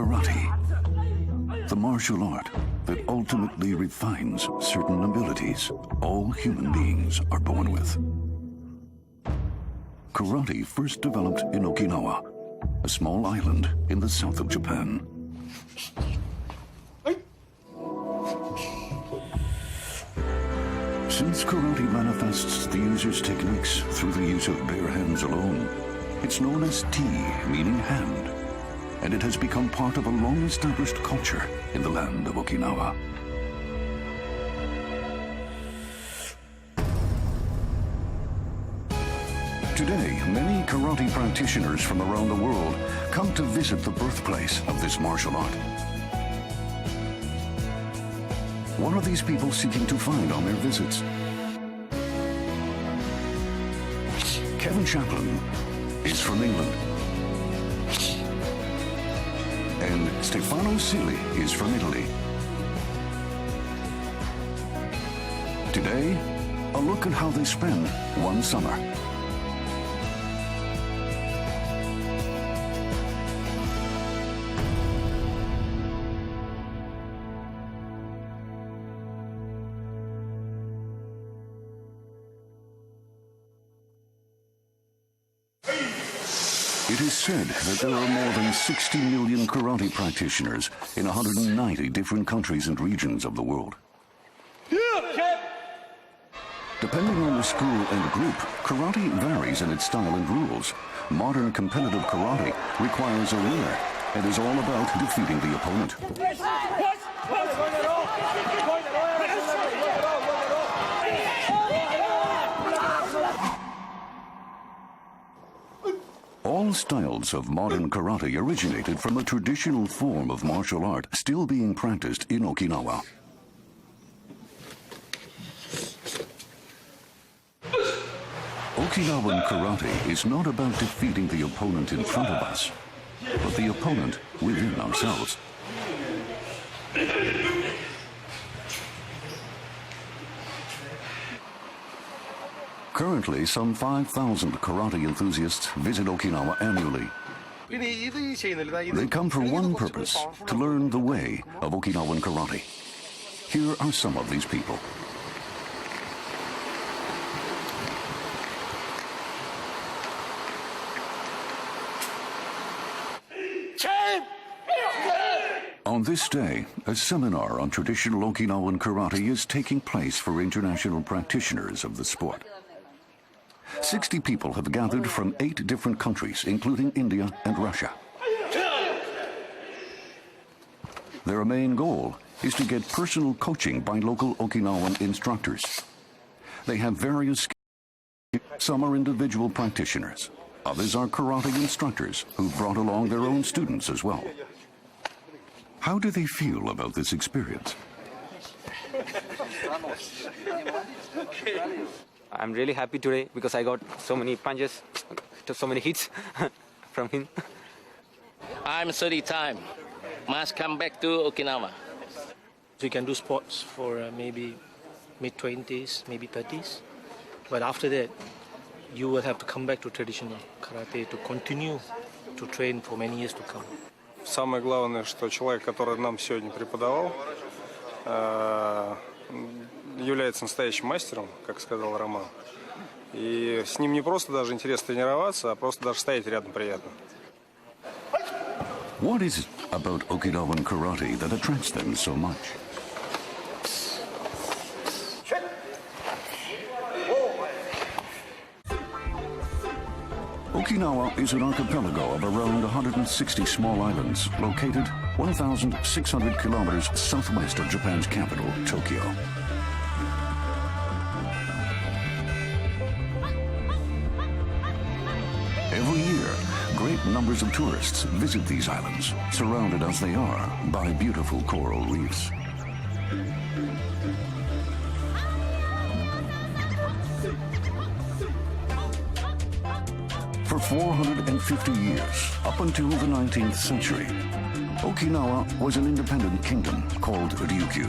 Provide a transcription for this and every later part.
Karate, the martial art that ultimately refines certain abilities all human beings are born with. Karate first developed in Okinawa, a small island in the south of Japan. Since karate manifests the user's techniques through the use of bare hands alone, it's known as Ti, meaning hand, and it has become part of a long-established culture in the land of Okinawa. Today, many karate practitioners from around the world come to visit the birthplace of this martial art. What are these people seeking to find on their visits? Kevin Chaplin is from England. And Stefano Silli is from Italy. Today, a look at how they spend one summer. It is said that there are more than 60 million karate practitioners in 190 different countries and regions of the world. Depending on the school and group, karate varies in its style and rules. Modern competitive karate requires a winner and is all about defeating the opponent. All styles of modern karate originated from a traditional form of martial art still being practiced in Okinawa. Okinawan karate is not about defeating the opponent in front of us, but the opponent within ourselves. Currently, some 5,000 karate enthusiasts visit Okinawa annually. They come for one purpose, to learn the way of Okinawan karate. Here are some of these people. On this day, a seminar on traditional Okinawan karate is taking place for international practitioners of the sport. 60 people have gathered from 8 different countries, including India and Russia. Their main goal is to get personal coaching by local Okinawan instructors. They have various skills. Some are individual practitioners. Others are karate instructors who've brought along their own students as well. How do they feel about this experience? I'm really happy today because I got so many punches, so many hits from him. I'm 30 time. Must come back to Okinawa. You can do sports for maybe mid-20s, maybe 30s. But after that, you will have to come back to traditional karate to continue to train for many years to come. Самое главное, что человек, который нам сегодня преподавал, является настоящим мастером, как сказал Роман. И с ним не просто даже интересно тренироваться, а просто даже стоять рядом приятно. What is it about Okinawan karate that attracts them so much? Okinawa is an archipelago of around 160 small islands located 1,600 kilometers southwest of Japan's capital, Tokyo. Every year, great numbers of tourists visit these islands, surrounded as they are by beautiful coral reefs. For 450 years, up until the 19th century, Okinawa was an independent kingdom called Ryukyu.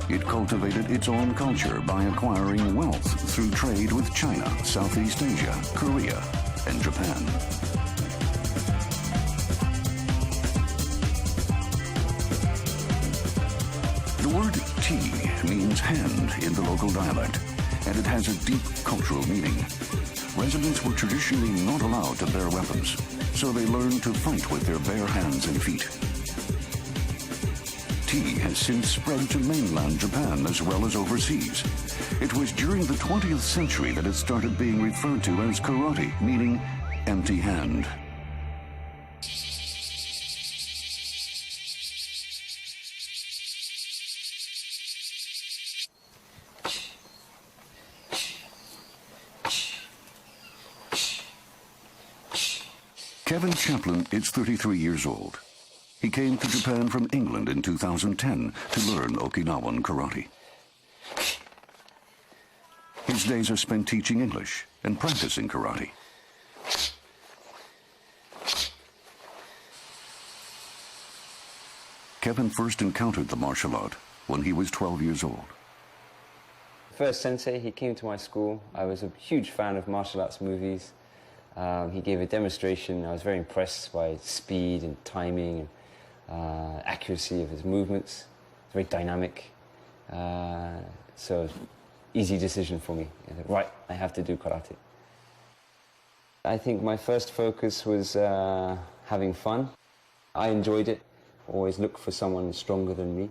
It cultivated its own culture by acquiring wealth through trade with China, Southeast Asia, Korea, and Japan. word "ti" means hand in the local dialect, and it has a deep cultural meaning. Residents were traditionally not allowed to bear weapons, so they learned to fight with their bare hands and feet. Ti has since spread to mainland Japan as well as overseas. It was during the 20th century that it started being referred to as karate, meaning empty hand. Kevin Chaplin is 33 years old. He came to Japan from England in 2010 to learn Okinawan karate. His days are spent teaching English and practicing karate. Kevin first encountered the martial art when he was 12 years old. First sensei, he came to my school. I was a huge fan of martial arts movies. He gave a demonstration. I was very impressed by speed and timing and accuracy of his movements. It's very dynamic. So easy decision for me. Right, I have to do karate. I think my first focus was having fun. I enjoyed it. Always look for someone stronger than me.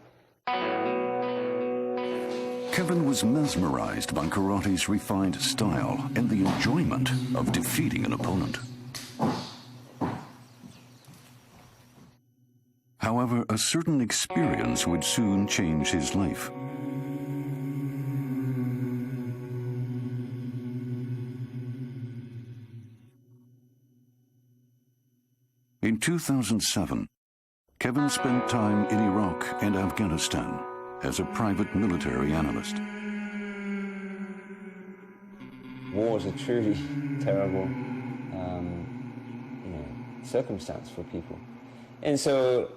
Kevin was mesmerized by karate's refined style and the enjoyment of defeating an opponent. However, a certain experience would soon change his life. In 2007, Kevin spent time in Iraq and Afghanistan as a private military analyst. War is a truly terrible circumstance for people. And so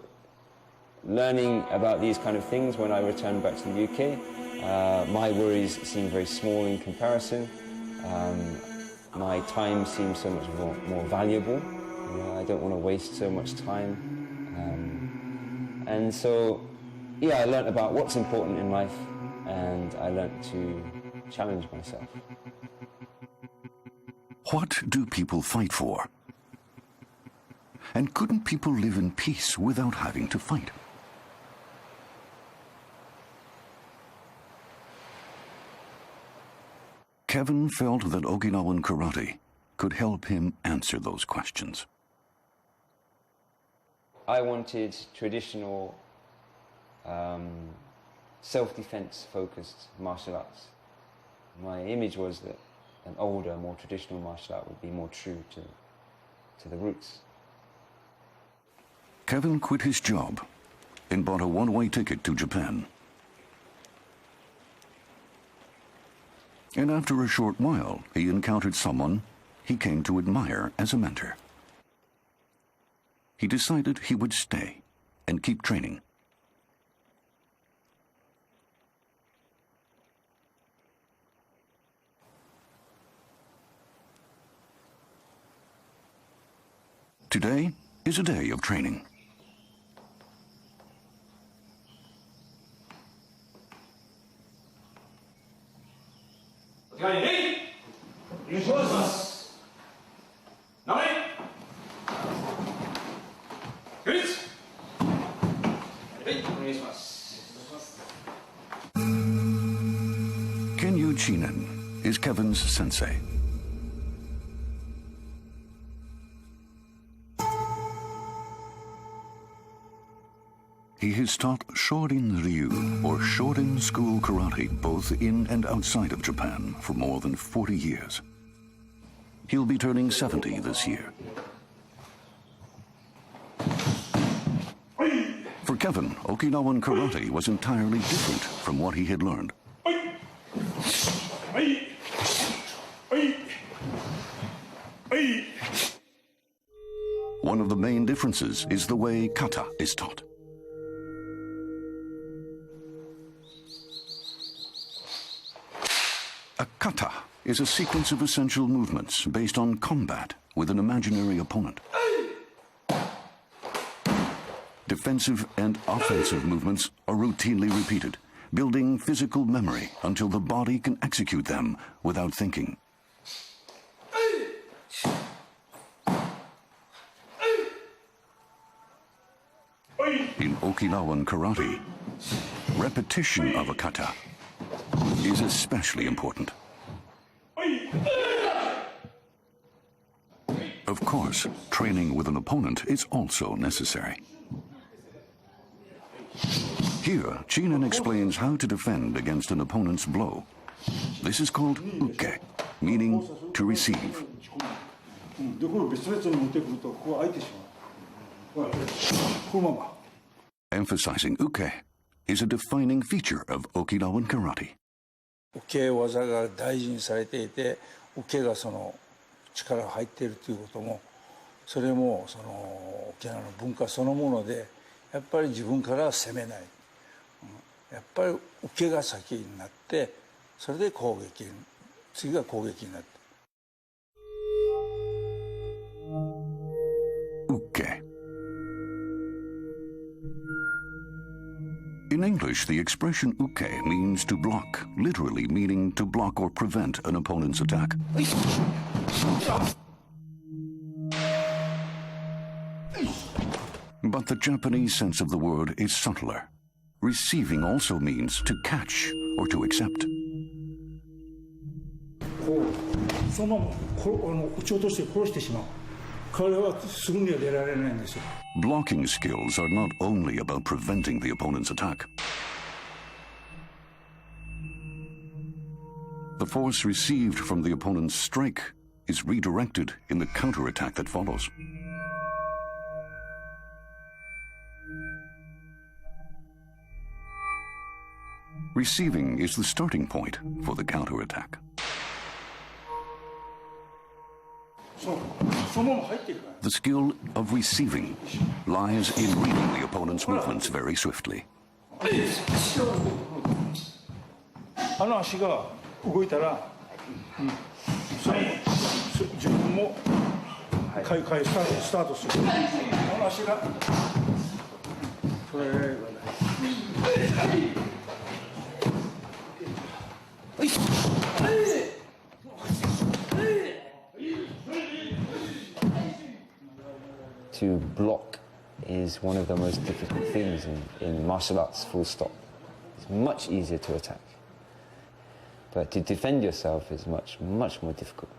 learning about these kind of things when I returned back to the UK, my worries seemed very small in comparison. My time seemed so much more valuable. I don't want to waste so much time. And so, yeah, I learned about what's important in life, and I learned to challenge myself. What do people fight for? And couldn't people live in peace without having to fight? Kevin felt that Okinawan karate could help him answer those questions. I wanted traditional, self-defense focused martial arts. My image was that an older, more traditional martial art would be more true to the roots. Kevin quit his job and bought a one-way ticket to Japan. And after a short while, he encountered someone he came to admire as a mentor. He decided he would stay and keep training. Today is a day of training. Chinen is Kevin's sensei. He has taught Shorin Ryu, or Shorin School Karate, both in and outside of Japan for more than 40 years. He'll be turning 70 this year. For Kevin, Okinawan karate was entirely different from what he had learned. One of the main differences is the way kata is taught. A kata is a sequence of essential movements based on combat with an imaginary opponent. Defensive and offensive movements are routinely repeated, building physical memory until the body can execute them without thinking. In Okinawan karate, repetition of a kata is especially important. Of course, training with an opponent is also necessary. Here, Chinen explains how to defend against an opponent's blow. This is called uke, meaning to receive. Emphasizing uke is a defining feature of Okinawan karate. 受け技が大事にされていて、受けがその力が入っているということも、それもその沖縄の文化そのもので、やっぱり自分から攻めない、やっぱり受けが先になって、それで攻撃、次が攻撃になって。Uke. In English, the expression uke means to block, literally meaning to block or prevent an opponent's attack. But the Japanese sense of the word is subtler. Receiving also means to catch or to accept. そのまま撃ち落として殺してしまう。彼はすぐには出られないんですよ。 Blocking skills are not only about preventing the opponent's attack. The force received from the opponent's strike is redirected in the counterattack that follows. Receiving is the starting point for the counterattack. The skill of receiving lies in reading the opponent's movements very swiftly. あの足が動いたら、自分もスタートする。あの足がそれがない。To block is one of the most difficult things in martial arts, full stop. It's much easier to attack. But to defend yourself is much, much more difficult.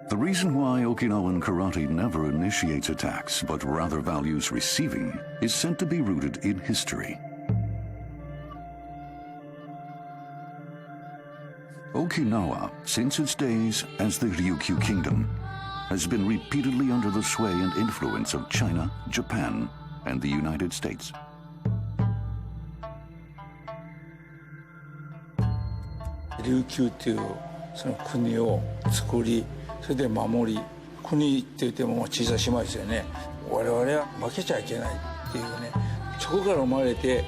The reason why Okinawan karate never initiates attacks but rather values receiving is said to be rooted in history. Okinawa, since its days as the Ryukyu Kingdom, has been repeatedly under the sway and influence of China, Japan, and the United States. Ryukyu というその国を作り、それで守り、国って言っても小さい島ですよね。我々は負けちゃいけないっていうね、そこから生まれて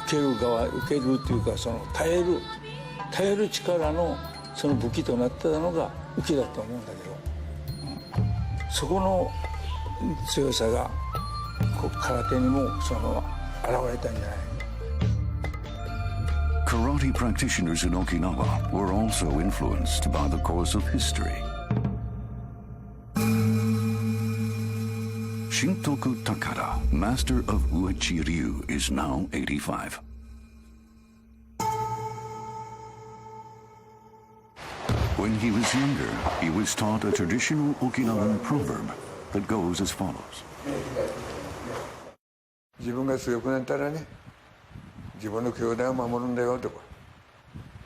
受ける側、受けるっていうかその耐える力のその武器となってたのが受けだと思うんだけど。そこの強さが空手にもその現れたんじゃない。 Karate practitioners in Okinawa were also influenced by the course of history. Shintoku Takara, master of Uechi Ryu, is now 85. When he was younger, he was taught a traditional Okinawan proverb that goes as follows. 自分が強くなったらね、自分の兄弟を守るんだよとか、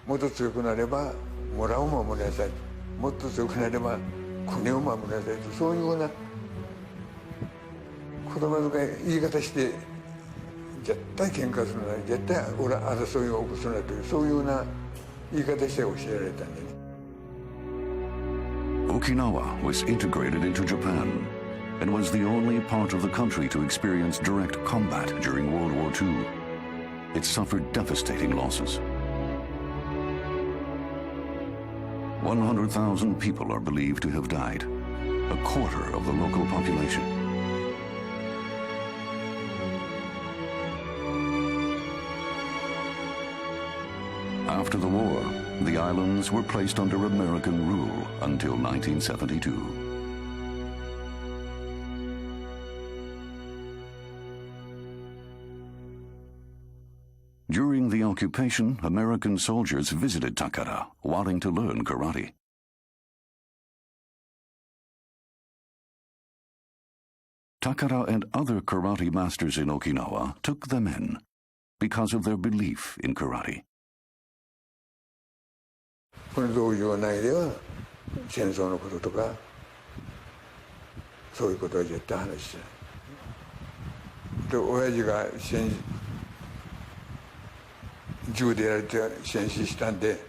もっと強くなれば村を守りなさい、もっと強くなれば国を守りなさいと、そういうような言葉遣い言い方して絶対喧嘩するな、絶対争いを起こすなという、そういうような言い方して教えられたんでね。 Okinawa was integrated into Japan and was the only part of the country to experience direct combat during World War II. It suffered devastating losses. 100,000 people are believed to have died, a quarter of the local population. After the war, the islands were placed under American rule until 1972. During the occupation, American soldiers visited Takara, wanting to learn karate. Takara and other karate masters in Okinawa took them in because of their belief in karate. この道場内では戦争のこととかそういうことは絶対話してない。で親父が銃でやられて戦死したんで、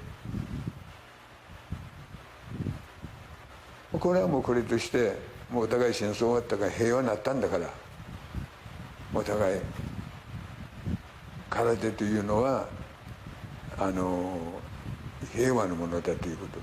これはもうこれとしてもうお互い戦争終わったから平和になったんだから、お互い空手というのは平和のものだということ。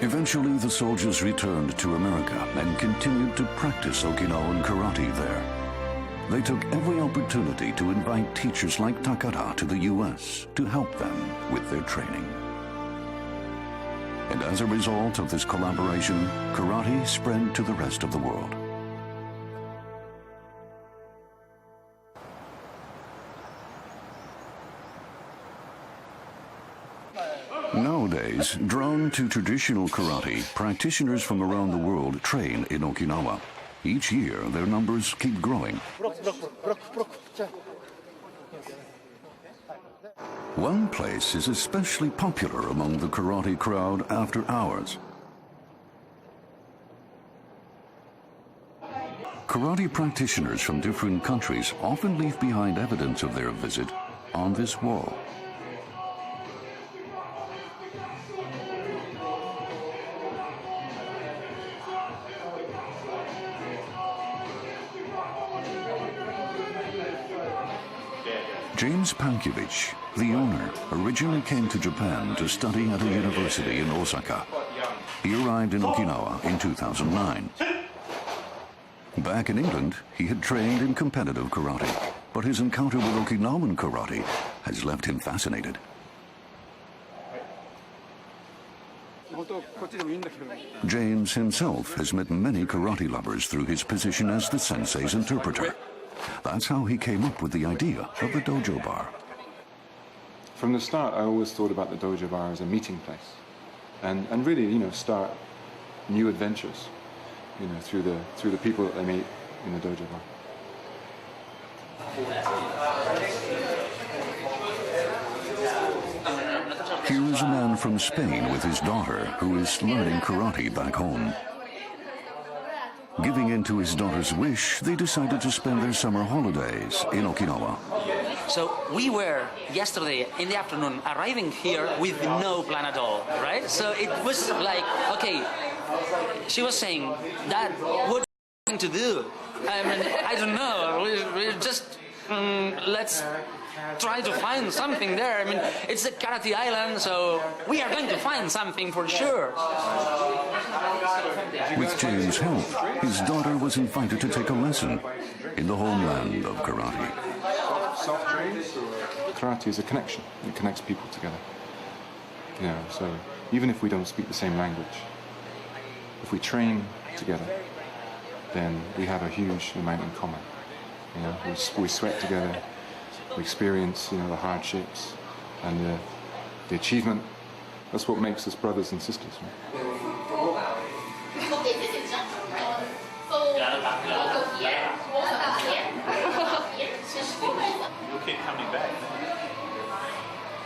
Eventually, the soldiers returned to America and continued to practice Okinawan karate there. They took every opportunity to invite teachers like Takara to the U.S. to help them with their training. And as a result of this collaboration, karate spread to the rest of the world. Nowadays, drawn to traditional karate, practitioners from around the world train in Okinawa. Each year, their numbers keep growing. One place is especially popular among the karate crowd after hours. Karate practitioners from different countries often leave behind evidence of their visit on this wall. James Pankiewicz, the owner, originally came to Japan to study at a university in Osaka. He arrived in Okinawa in 2009. Back in England, he had trained in competitive karate, but his encounter with Okinawan karate has left him fascinated. James himself has met many karate lovers through his position as the sensei's interpreter. That's how he came up with the idea of the Dôjô bar. From the start, I always thought about the Dôjô bar as a meeting place, and really, start new adventures, through the people that I meet in the Dôjô bar. Here is a man from Spain with his daughter who is learning karate back home. Giving in to his daughter's wish, they decided to spend their summer holidays in Okinawa. So we were, yesterday in the afternoon, arriving here with no plan at all, right? So it was like, okay, she was saying, Dad, what are you going to do? I mean, I don't know, we just, let's try to find something there. I mean, it's a karate island, so we are going to find something for sure. With James' help, his daughter was invited to take a lesson in the homeland of karate. Karate is a connection. It connects people together. So even if we don't speak the same language, if we train together, then we have a huge amount in common. We sweat together, we experience, the hardships, and the achievement. That's what makes us brothers and sisters. Right? You'll keep coming back.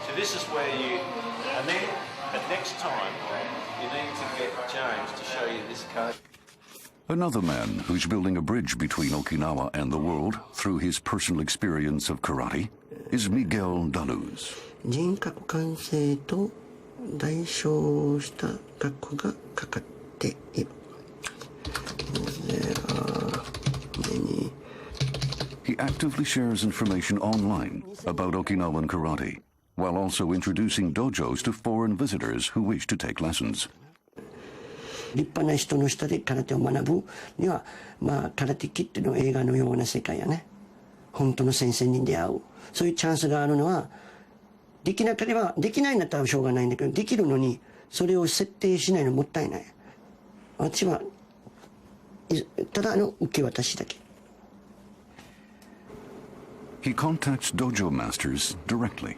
So this is where you, and then at next time, you need to get James to show you this code. Another man who's building a bridge between Okinawa and the world through his personal experience of karate is Miguel Daluz. 人格完成と代償した額がかかっている。He actively shares information online about Okinawan karate, while also introducing dojos to foreign visitors who wish to take lessons. 立派な人の下で空手を学ぶには、空手キッドの映画のような世界やね。本当の先生に出会う。そういうチャンスがあるのは、できなければ、できないんだったらしょうがないんだけど、できるのに、それを設定しないのもったいない。私は、ただの受け渡しだけ。He contacts dojo masters directly.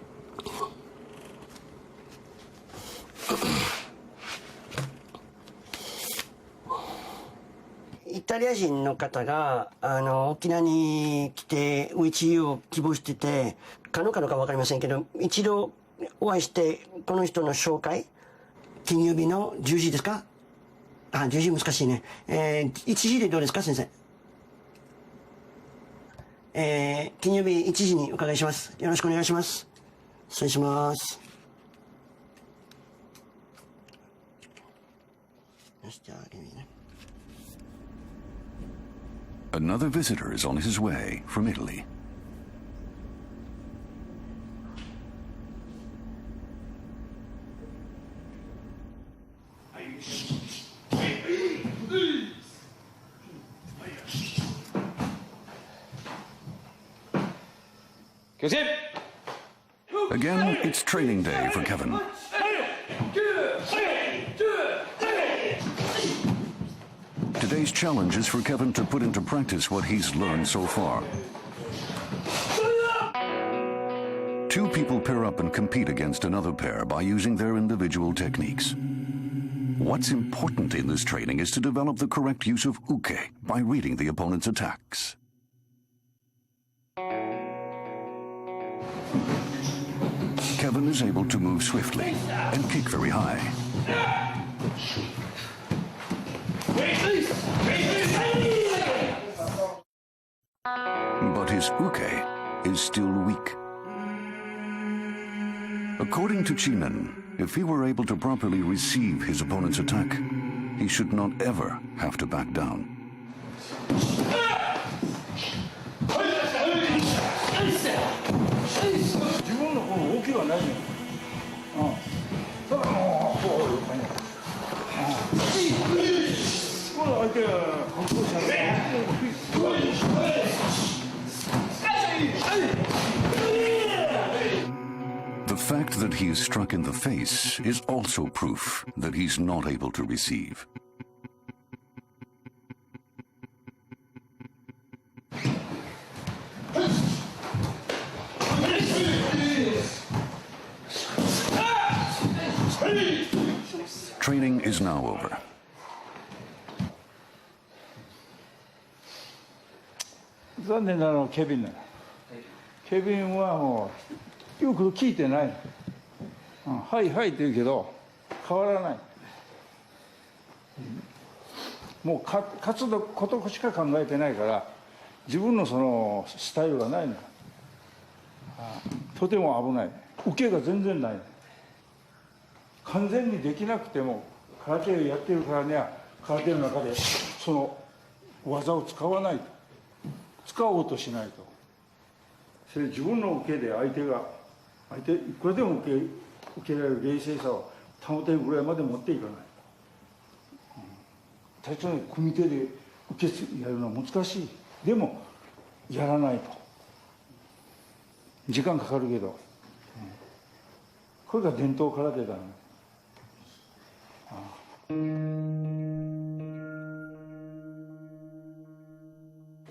イタリア人の方が沖縄に来てうちを希望しててかのか分かりませんけど一度お会いしてこの人の紹介金曜日の10時ですか10時難しいね1時でどうですか先生金曜日1時にお伺いしますよろしくお願いします失礼しますよしじゃあねAnother visitor is on his way from Italy. Again, it's training day for Kevin. Today's challenge is for Kevin to put into practice what he's learned so far. Two people pair up and compete against another pair by using their individual techniques. What's important in this training is to develop the correct use of uke by reading the opponent's attacks. Kevin is able to move swiftly and kick very high. But his uke is still weak. According to Chinen, if he were able to properly receive his opponent's attack, he should not ever have to back down. The fact that he is struck in the face is also proof that he's not able to receive. Training is now over. 残念なのはケビンなの。ケビンはもうよく聞いてない。はいはいって言うけど変わらない。もう勝つことしか考えてないから自分のそのスタイルがないの。とても危ない。受けが全然ない。完全にできなくても空手をやってるからには空手の中でその技を使わないと。使おうとしないとそれ自分の受けで相手いくらでも受けられる冷静さを保てるぐらいまで持っていかない、確かに組手で受けやるのは難しいでもやらないと時間かかるけど、これが伝統空手だね。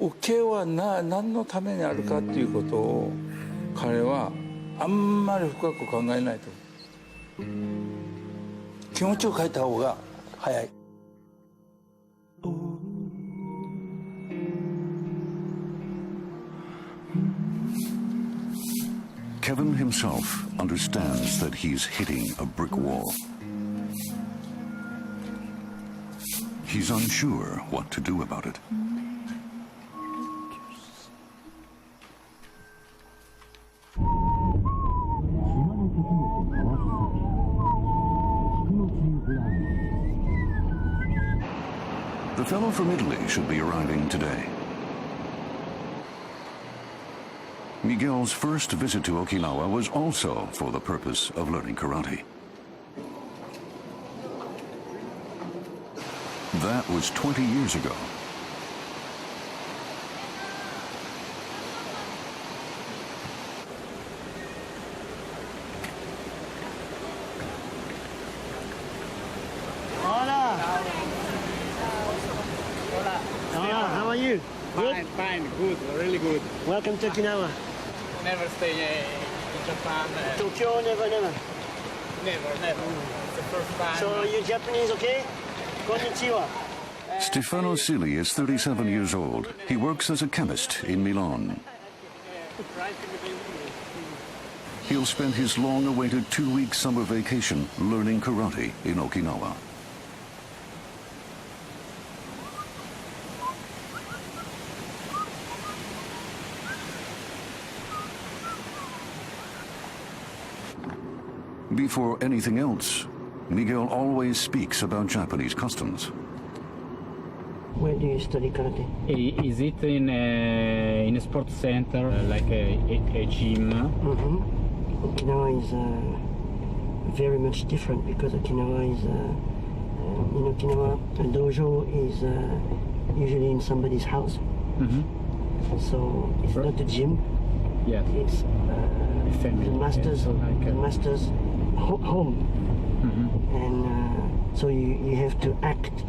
受けは何のためにあるかっていうことを彼はあんまり深く考えないと気持ちを変えた方が早い。Kevin himself understands that he's hitting a brick wall. He's unsure what to do about it. The fellow from Italy should be arriving today. Miguel's first visit to Okinawa was also for the purpose of learning karate. That was 20 years ago. Hola. Hola, how are you? Good? Fine, good, really good. Welcome to Okinawa. Never stay in Japan. Tokyo, never. Never. It's the first time. So you Japanese, okay? Konnichiwa. Stefano Sili is 37 years old. He works as a chemist in Milan. He'll spend his long-awaited 2-week summer vacation learning karate in Okinawa. Before anything else, Miguel always speaks about Japanese customs. Where do you study karate? Is it in a sports center, like a gym? Okinawa is very much different because Okinawa is, in Okinawa, a dojo is usually in somebody's house. So it's not a gym. Yes. It's the master's, home. And so you have to act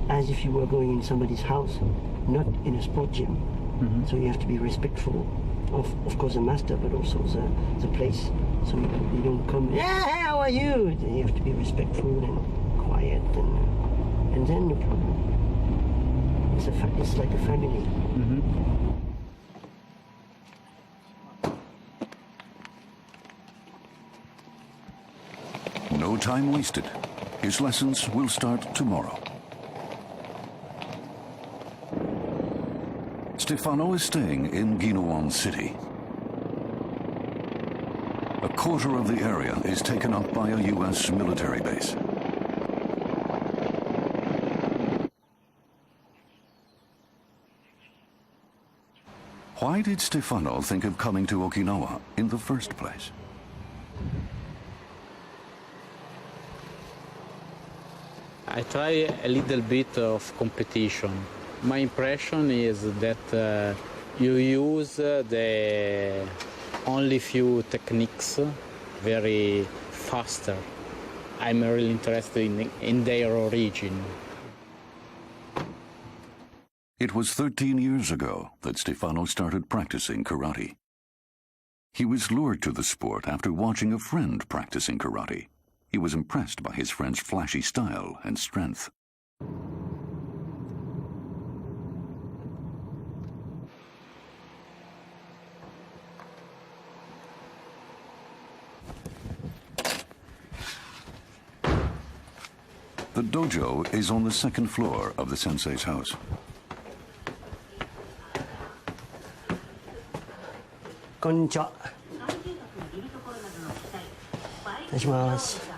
as if you were going in somebody's house, not in a sport gym. So you have to be respectful of course, the master, but also the place. So you don't come, yeah, how are you? You have to be respectful and quiet, and then no problem. It's like a family. No time wasted. His lessons will start tomorrow. Stefano is staying in Okinawan City. A quarter of the area is taken up by a U.S. military base. Why did Stefano think of coming to Okinawa in the first place? I try a little bit of competition. My impression is that you use the only few techniques very faster. I'm really interested in their origin. It was 13 years ago that Stefano started practicing karate. He was lured to the sport after watching a friend practicing karate. He was impressed by his friend's flashy style and strength. The dojo is on the second floor of the sensei's house. Konnichiwa. お願いします。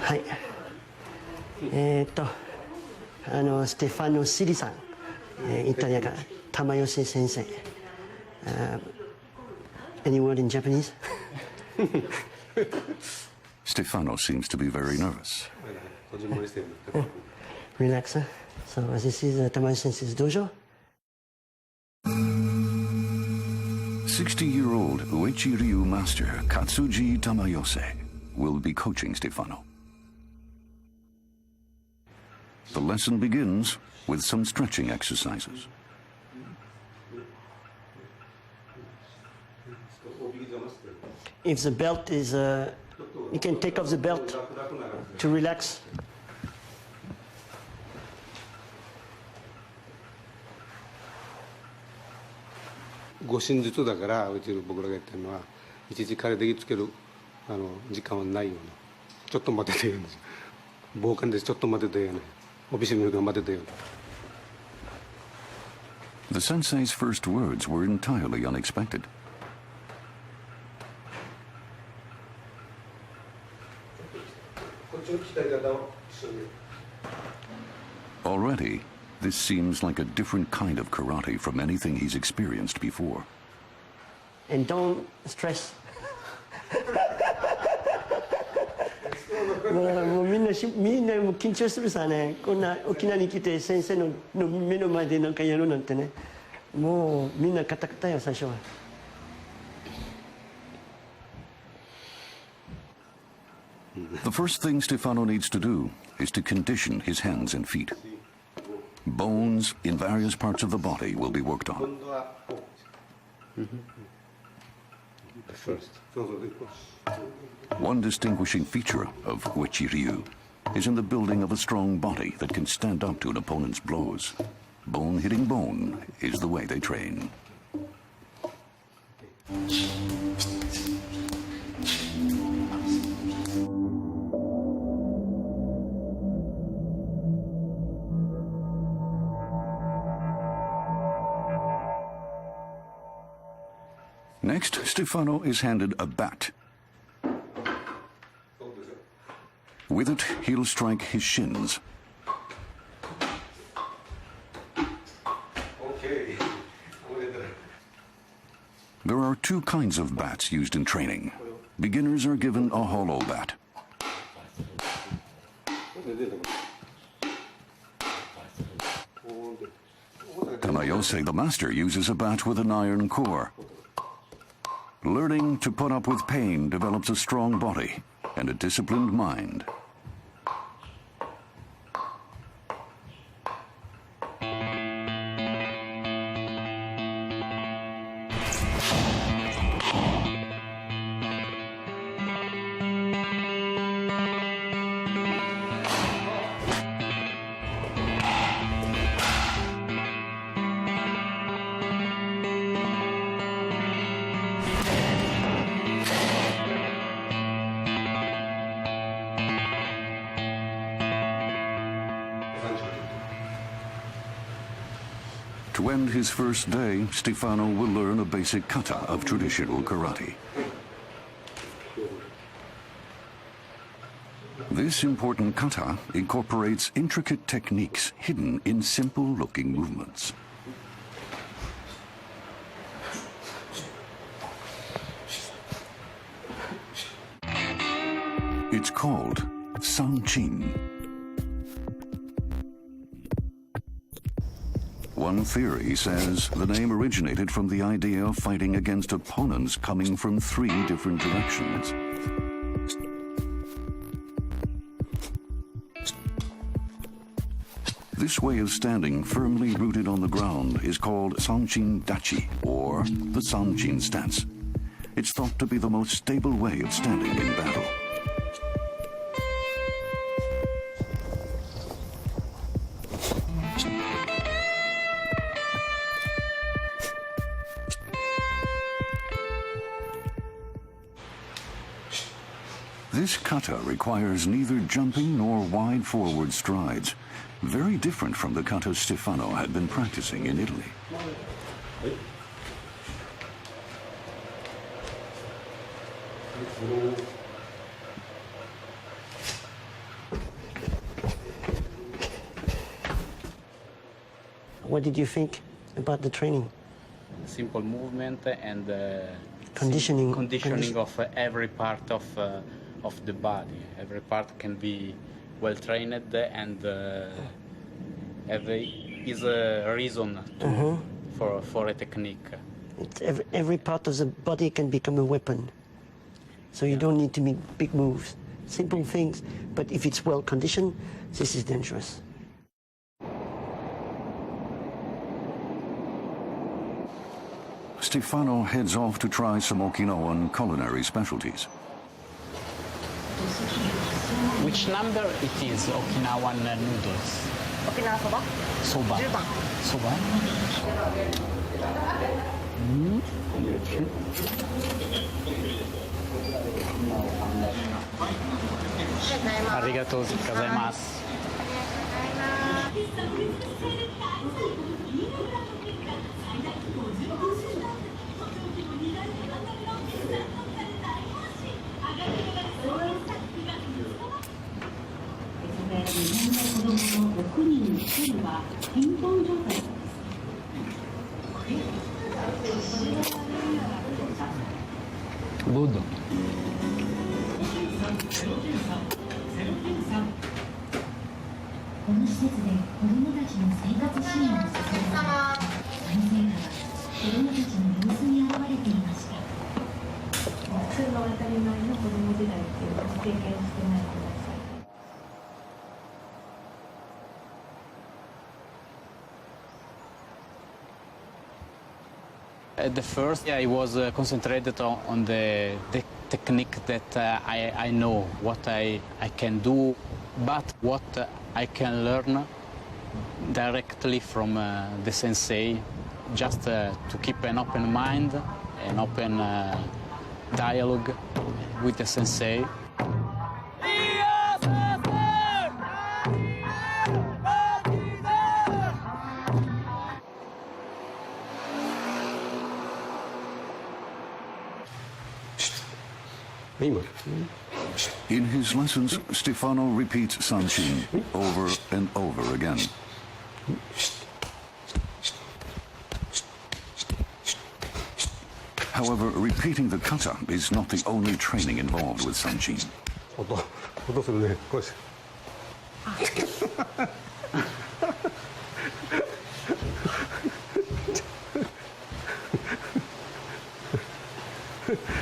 はい。ステファノ・シリさん、イタリアから玉吉先生。Any word in Japanese? Stefano seems to be very nervous. Relax. So this is Tamayoshi Sensei's dojo. 60-year-old Uechi Ryu master Katsuji Tamayose will be coaching Stefano. The lesson begins with some stretching exercises. If the belt is, you can take off the belt to relax.護身術だからうちの僕らがやってるのは、いちいち体でつける時間はないような。ちょっと待てて言うんですよ。傍観でちょっと待てて言うね。オフィスにいるから待てて言う。The sensei's first words were entirely unexpected. Already, this seems like a different kind of karate from anything he's experienced before. And don't stress. もうみんな緊張するさね。こんな沖縄に来て先生の目の前でなんかやるなんてね。もうみんなカタカタよ最初は。The first thing Stefano needs to do is to condition his hands and feet. Bones in various parts of the body will be worked on. One distinguishing feature of Uechi-ryu is in the building of a strong body that can stand up to an opponent's blows. Bone hitting bone is the way they train. Next, Stefano is handed a bat. With it, he'll strike his shins. There are two kinds of bats used in training. Beginners are given a hollow bat. Tanayose, the master, uses a bat with an iron core. Learning to put up with pain develops a strong body and a disciplined mind. To end his first day, Stefano will learn a basic kata of traditional karate. This important kata incorporates intricate techniques hidden in simple-looking movements. It's called sanchin. One theory says the name originated from the idea of fighting against opponents coming from 3 different directions. This way of standing firmly rooted on the ground is called sanchin dachi, or the sanchin stance. It's thought to be the most stable way of standing in battle. This kata requires neither jumping nor wide forward strides, very different from the kata Stefano had been practicing in Italy. What did you think about the training? Simple movement and conditioning of every part of the body. Every part can be well trained and is a reason for a technique. Every part of the body can become a weapon. So you don't need to make big moves. Simple things, but if it's well conditioned, this is dangerous. Stefano heads off to try some Okinawan culinary specialties. Which number it is, Okinawan noodles? Okinawa soba? Soba. 10番 Soba? Arigatou gozaimasu. Good. この施設で子どもたちの生活支援を進める男性からは子どもたちの様子に現れていました。普通の当たり前の子ども時代っていうのを経験してない子たち。At the first, I was concentrated on the technique that I know, what I can do, but what I can learn directly from the sensei, just to keep an open mind, an open dialogue with the sensei. In his lessons, Stefano repeats sanshin over and over again. However, repeating the kata is not the only training involved with sanshin.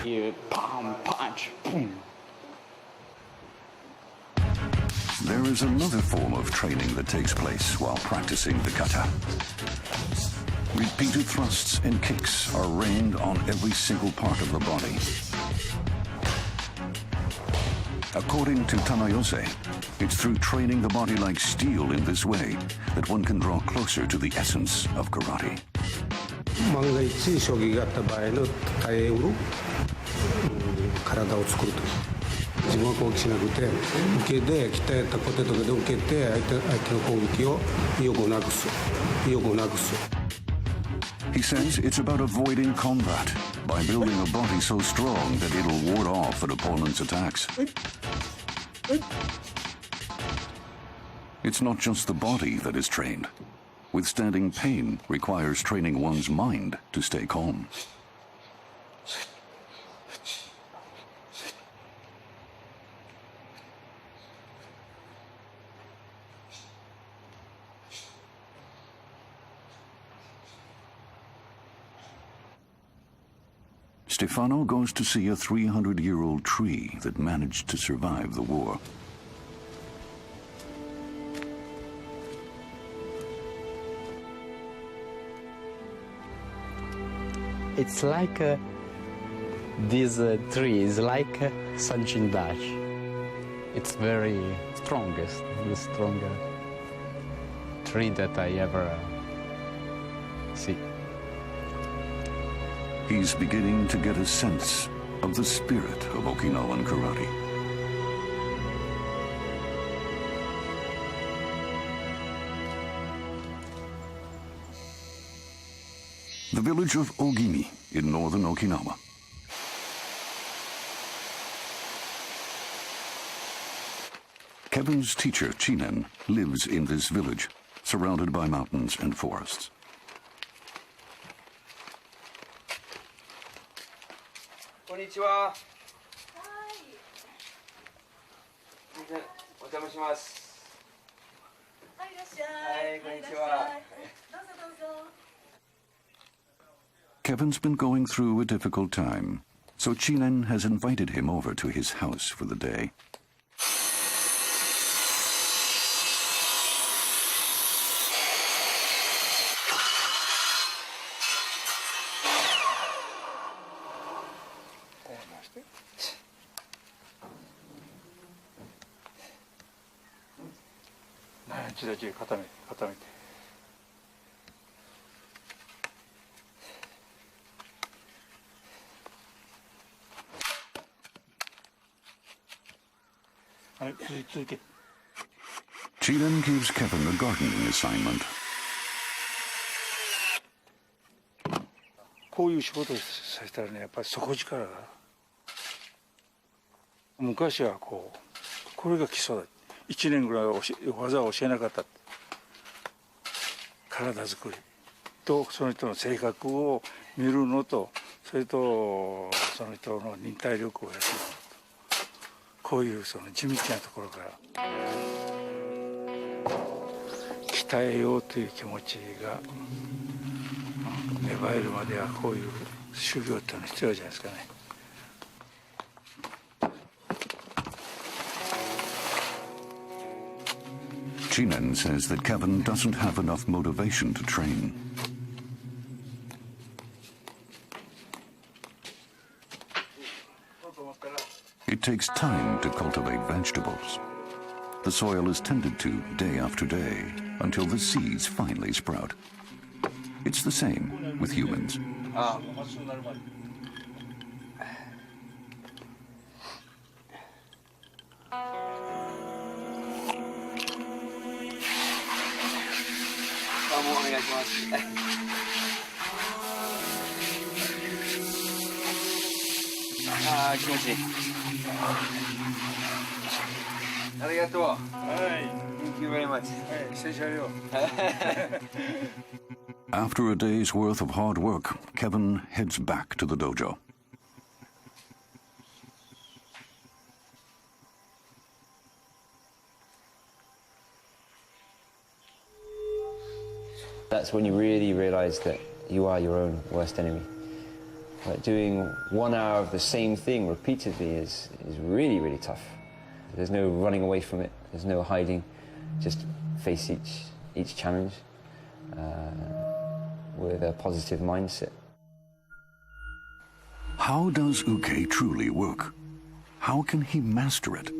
You palm punch, boom. There is another form of training that takes place while practicing the kata. Repeated thrusts and kicks are rained on every single part of the body. According to Tanayose, it's through training the body like steel in this way that one can draw closer to the essence of karate. 万が一衝撃があった場合の耐えうる体を作ると。自分は攻撃しなくて受けで鍛えたポテトで受けて相手の攻撃を意欲をなくす。 He says it's about avoiding combat by building a body so strong that it'll ward off an opponent's attacks. It's not just the body that is trained. Withstanding pain requires training one's mind to stay calm. Stefano goes to see a 300-year-old tree that managed to survive the war. It's like this tree is like Sanchin Dash. It's very strongest, the strongest tree that I ever see. He's beginning to get a sense of the spirit of Okinawan karate. The village of Ogimi in northern Okinawa. Kevin's teacher, Chinen, lives in this village, surrounded by mountains and forests. Konnichiwa. Kevin's been going through a difficult time, so Chinen has invited him over to his house for the day. 一度固めて。はい、続け。Chinan gives Kevin a gardening assignment. こういう仕事をさせたらね、やっぱり底力が。昔はこれが基礎だ。1年ぐらい技を教えなかった。体作りとその人の性格を見るのと、それとその人の忍耐力を養うのと、こういうその地道なところから鍛えようという気持ちが芽生えるまでは、こういう修行っていうのは必要じゃないですかね。Chinan says that Kevin doesn't have enough motivation to train. It takes time to cultivate vegetables. The soil is tended to day after day until the seeds finally sprout. It's the same with humans. Thank you very much. After a day's worth of hard work, Kevin heads back to the dojo. That's when you really realize that you are your own worst enemy. Like doing 1 hour of the same thing repeatedly is really, really tough. There's no running away from it. There's no hiding. Just face each challenge with a positive mindset. How does uke truly work? How can he master it?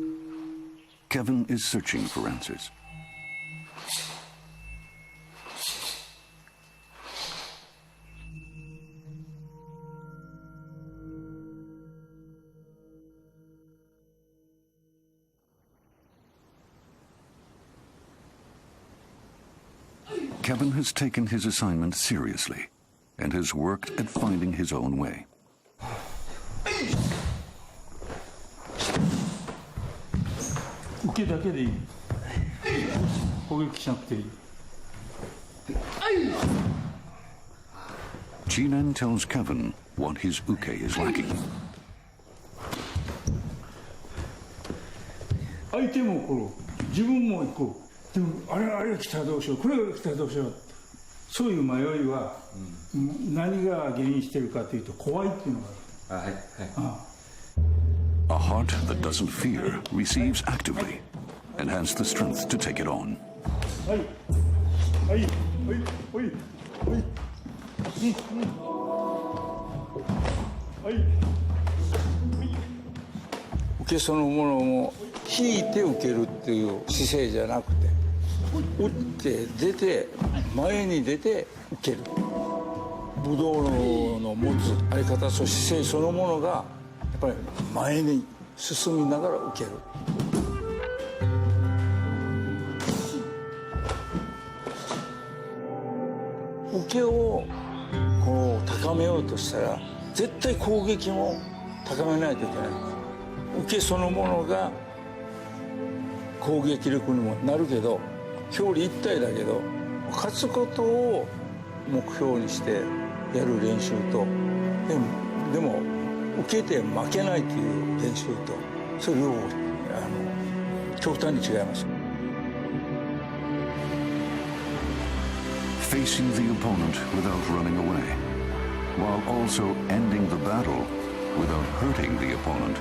Kevin is searching for answers. Kevin has taken his assignment seriously and has worked at finding his own way. Chinan tells Kevin what his uke is lacking. 相手もこう、自分もこう、でもあれが来たらどうしよう、これが来たらどうしよう、そういう迷いは、何が原因してるかというと、怖いっていうのがある。A heart that doesn't fear receives actively and has the strength to take it on. はい、はい、はい、はい、はい、はい。受けそのものも引いて受けるっていう姿勢じゃなくて、打って出て前に出て受ける。武道の持つあり方、そ姿勢そのものがやっぱり前に進みながら受ける。受けをこう高めようとしたら絶対攻撃も高めないといけないんです。受けそのものが攻撃力にもなるけど、表裏一体だけど勝つことを目標にしてやる練習と、でも受けて負けないという練習と、それを極端に違います。Facing the opponent without running away, while also ending the battle without hurting the opponent.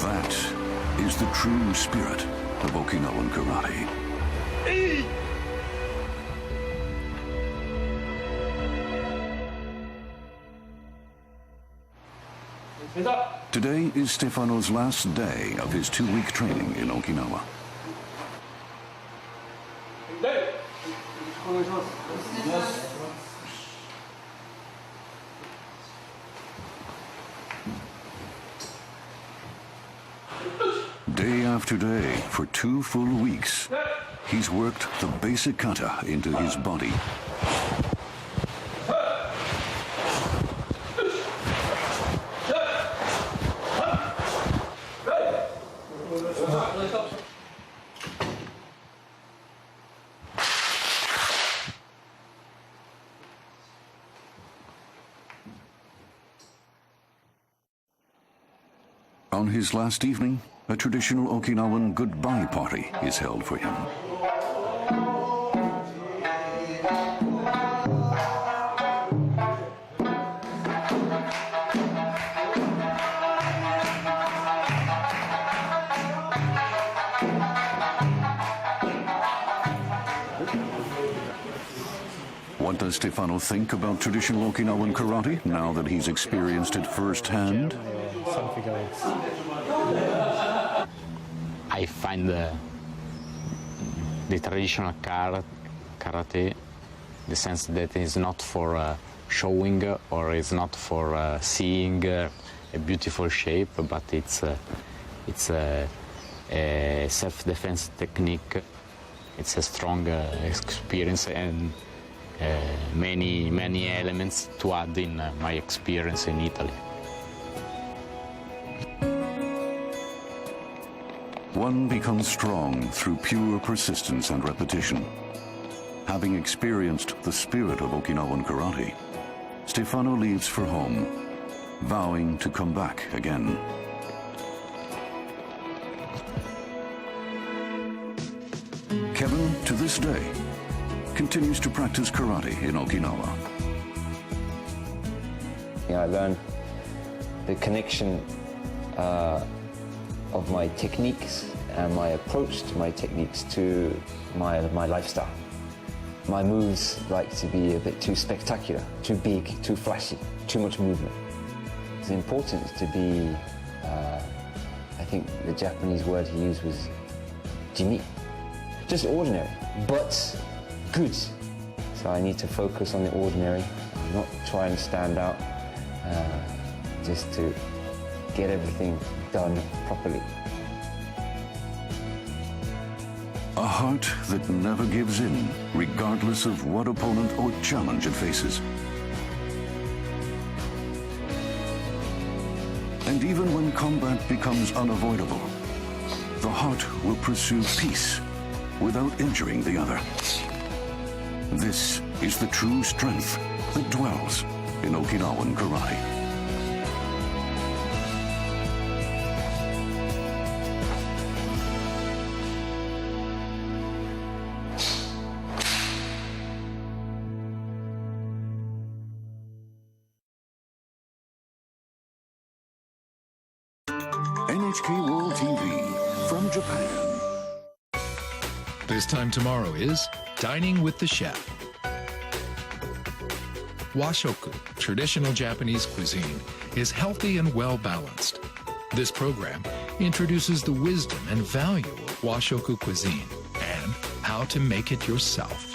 That is the true spirit of Okinawan karate. Today is Stefano's last day of his 2-week training in Okinawa. Day after day, for 2 full weeks, he's worked the basic kata into his body. On his last evening, a traditional Okinawan goodbye party is held for him. What does Stefano think about traditional Okinawan karate now that he's experienced it firsthand? I find the traditional karate, the sense that it's not for showing or it's not for seeing a beautiful shape, but it's a self-defense technique. It's a strong experience and many elements to add in my experience in Italy. One becomes strong through pure persistence and repetition. Having experienced the spirit of Okinawan karate, Stefano leaves for home, vowing to come back again. Kevin, to this day, continues to practice karate in Okinawa. I learned the connection of my techniques and my approach to my techniques to my lifestyle. My moves like to be a bit too spectacular, too big, too flashy, too much movement. It's important to be, I think the Japanese word he used was jimi. Just ordinary, but good. So I need to focus on the ordinary, not try and stand out, just to get everything done properly. A heart that never gives in, regardless of what opponent or challenge it faces. And even when combat becomes unavoidable, the heart will pursue peace without injuring the other. This is the true strength that dwells in Okinawan karate. NHK World TV from Japan. This time tomorrow is Dining with the Chef. Washoku, traditional Japanese cuisine, is healthy and well-balanced. This program introduces the wisdom and value of Washoku cuisine and how to make it yourself.